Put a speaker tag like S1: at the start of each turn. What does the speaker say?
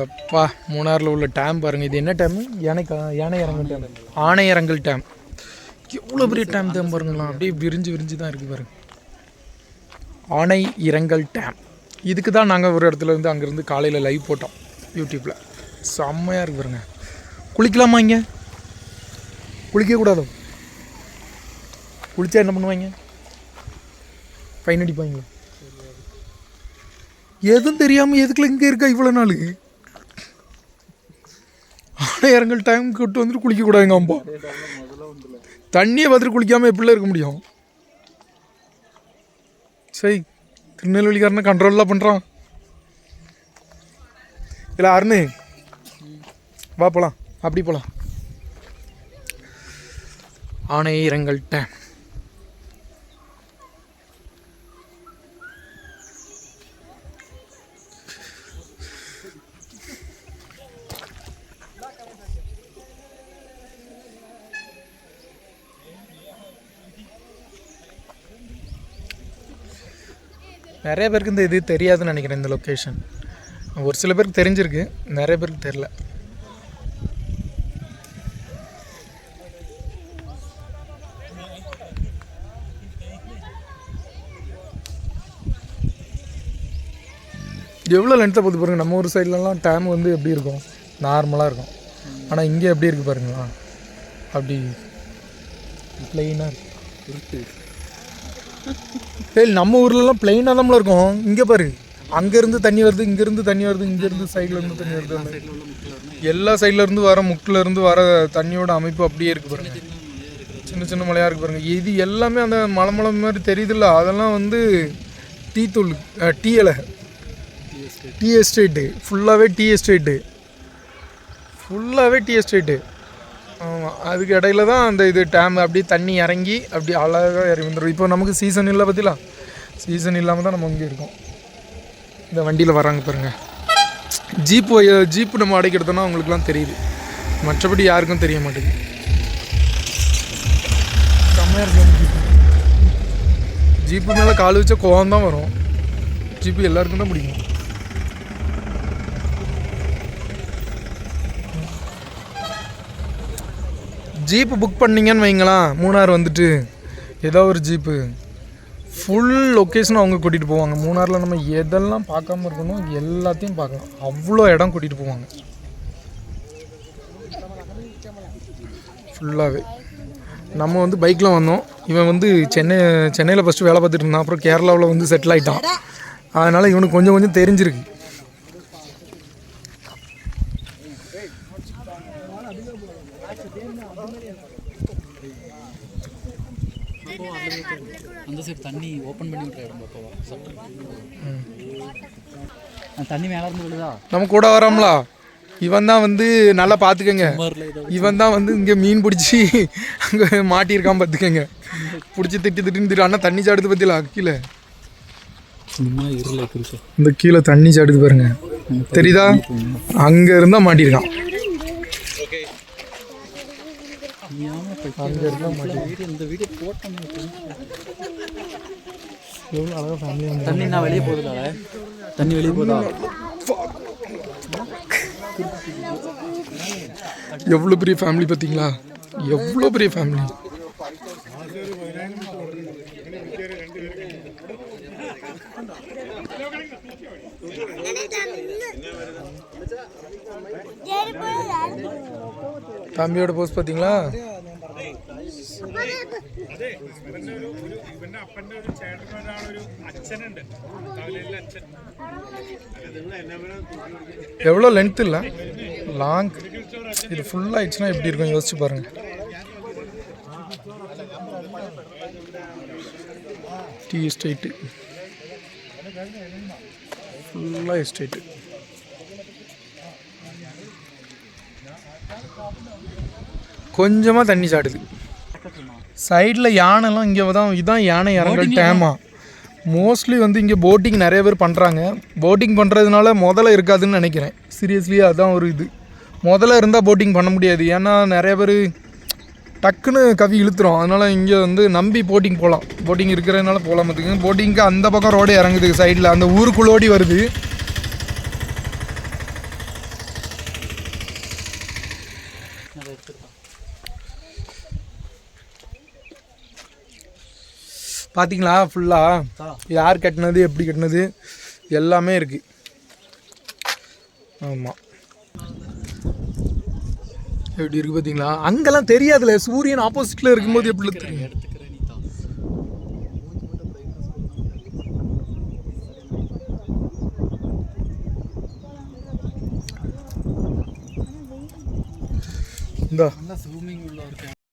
S1: எப்பா மூணாரில் உள்ள டேம் பாருங்கள். இது என்ன டேமு? யானை இறங்கல் டேம், ஆனையிறங்கல் டேம். எவ்வளோ பெரிய டேம் தான் பாருங்களா, அப்படியே விரிஞ்சு தான் இருக்குது பாருங்கள். ஆனை இறங்கல் டேம். இதுக்கு தான் நாங்கள் ஒரு இடத்துல இருந்து அங்கேருந்து காலையில் லைவ் போட்டோம் யூடியூப்பில். செம்மையாக இருக்கு பாருங்க. குளிக்கலாமா? இங்கே குளிக்கக்கூடாதோ? குளித்தா என்ன பண்ணுவாங்க? ஃபைன் அடிப்பாங்களா? எதுவும் தெரியாமல் எதுக்குள்ள இங்கே இருக்கா இவ்வளோ நாள்? ஆனை இறங்கல் டைமுக்கு விட்டு வந்துட்டு குளிக்கக்கூடாதுங்க அம்பா. தண்ணியை பார்த்துட்டு குளிக்காமல் எப்படிலாம் இருக்க முடியும்? சரி, திருநெல்வேலிக்காரனை கண்ட்ரோல்லாம் பண்ணுறான். இல்லை அருணு வா போகலாம், அப்படி போகலாம். ஆனை இறங்கல் டேம். நிறைய பேருக்கு இந்த இது தெரியாதுன்னு நினைக்கிறேன். இந்த லொக்கேஷன் ஒரு சில பேருக்கு தெரிஞ்சிருக்கு, நிறைய பேருக்கு தெரில. எவ்வளோ லென்த்தாக போகுது பாருங்கள். நம்ம ஊர் சைட்லலாம் டேம் வந்து எப்படி இருக்கும், நார்மலாக இருக்கும். ஆனால் இங்கே எப்படி இருக்குது பாருங்களா, அப்படி ப்ளைனாக இருக்கு. சரி, நம்ம ஊர்லலாம் ப்ளைனாக தான் இருக்கும். இங்கே பாரு, அங்கேருந்து தண்ணி வருது, இங்கேருந்து தண்ணி வருது, இங்கேருந்து சைட்லேருந்து தண்ணி வருது. எல்லா சைட்லேருந்து வர முக்கிலேருந்து வர தண்ணியோட அமைப்பு அப்படியே இருக்குது பாருங்கள். சின்ன சின்ன மலையாக இருக்குது பாருங்கள். இது எல்லாமே அந்த மலை மாதிரி தெரியுதுல்ல, அதெல்லாம் வந்து டீ தூள், டீ இலை, டீ எஸ்டேட்டு. ஃபுல்லாகவே டீ எஸ்டேட்டு, ஃபுல்லாகவே டீ எஸ்டேட்டு. ஆமாம், அதுக்கு இடையில தான் அந்த இது டேம் அப்படியே தண்ணி இறங்கி அப்படி அழகாக இறங்கி வந்துடும். இப்போ நமக்கு சீசன் இல்லை பற்றிலாம், சீசன் இல்லாமல் தான் நம்ம இங்கே இருக்கோம். இந்த வண்டியில் வராங்க பாருங்கள். ஜீப்பு நம்ம அடைக்கிறதுனா அவங்களுக்குலாம் தெரியுது, மற்றபடி யாருக்கும் தெரிய மாட்டேங்குது. செம்மையாக இருக்கும். ஜீப்பு மேலே கால் வச்சா கோவம் தான் வரும். ஜீப்பு எல்லாருக்கும் தான் பிடிக்கும். ஜீப்பு புக் பண்ணிங்கன்னு வைங்களேன், மூணார் வந்துட்டு ஏதோ ஒரு ஜீப்பு ஃபுல் லொக்கேஷனும் அவங்க கூட்டிகிட்டு போவாங்க. மூணாரில் நம்ம எதெல்லாம் பார்க்காம இருக்கணும் எல்லாத்தையும் பார்க்கலாம். அவ்வளோ இடம் கூட்டிகிட்டு போவாங்க ஃபுல்லாகவே. நம்ம வந்து பைக்கில் வந்தோம். இவன் வந்து சென்னையில் ஃபஸ்ட்டு வேலை பார்த்துட்டு இருந்தான், அப்புறம் கேரளாவில் வந்து செட்டில் ஆகிட்டான். அதனால் இவனுக்கு கொஞ்சம் கொஞ்சம் தெரிஞ்சிருக்கு.
S2: அந்த சைடு தண்ணி ஓப்பன் பண்ணி விட்டுற இடம் பார்ப்போம். தண்ணி மேலே இருந்து விழுதா? நம்ம கூட வரோம்ல,
S1: இவன் தான் வந்து நல்லா பார்த்துக்கங்க. இவன் தான் வந்து இங்கே மீன் பிடிச்சி அங்கே மாட்டியிருக்கான் பார்த்துக்கங்க. பிடிச்சி திட்டுன்னு ஆனால் தண்ணி சாடுது பற்றில கீழே. இந்த கீழே தண்ணி சாடுது பாருங்க, தெரியுதா? அங்கே இருந்தால் மாட்டியிருக்கான். எவ்வளோ அழகாக ஃபேமிலி வந்து
S2: தண்ணி நான் வெளியே போகுதுல, தண்ணி வெளியே போதா?
S1: எவ்வளோ பெரிய ஃபேமிலி பார்த்தீங்களா, எவ்வளோ பெரிய ஃபேமிலி. தம்பியோட போஸ்ட் பார்த்தீங்களா? எவ்வளோ லென்த் இல்லை, லாங். இது ஃபுல்லாக ஆயிடுச்சுன்னா எப்படி இருக்கும் யோசிச்சு பாருங்க. டீ எஸ்டேட்டு ஃபுல்லாக எஸ்டேட்டு. கொஞ்சமாக தண்ணி சாடுது. சைடில் யானைலாம் இங்கே தான், இதுதான் யானை இறங்கல் டேமா. மோஸ்ட்லி வந்து இங்கே போட்டிங் நிறைய பேர் பண்ணுறாங்க. போட்டிங் பண்ணுறதுனால முதல்ல இருக்காதுன்னு நினைக்கிறேன். சீரியஸ்லி அதுதான் ஒரு இது. முதல்ல இருந்தால் போட்டிங் பண்ண முடியாது, ஏன்னா நிறைய பேர் டக்குன்னு கவி இழுத்துரும். அதனால் இங்கே வந்து நம்பி போட்டிங் போகலாம். போட்டிங் இருக்கிறதுனால போகலாம். பார்த்துக்கோங்க, போட்டிங்க்கு அந்த பக்கம் ரோடு இறங்குது, சைடில் அந்த ஊருக்குள்ளோடி வருது. பார்த்தீங்களா ஃபுல்லாக யார் கட்டினது எப்படி கட்டினது எல்லாமே இருக்குது. ஆமாம் எப்படி இருக்குது பார்த்தீங்களா? அங்கெல்லாம் தெரியாதுல்ல, சூரியன் ஆப்போசிட்டில் இருக்கும்போது எப்படி தெரியும்?
S2: எடுத்துக்கிறேன் நீ தான்.
S1: இந்த
S2: நல்லா ஸ்விம்மிங் உள்ள இருக்கேன்.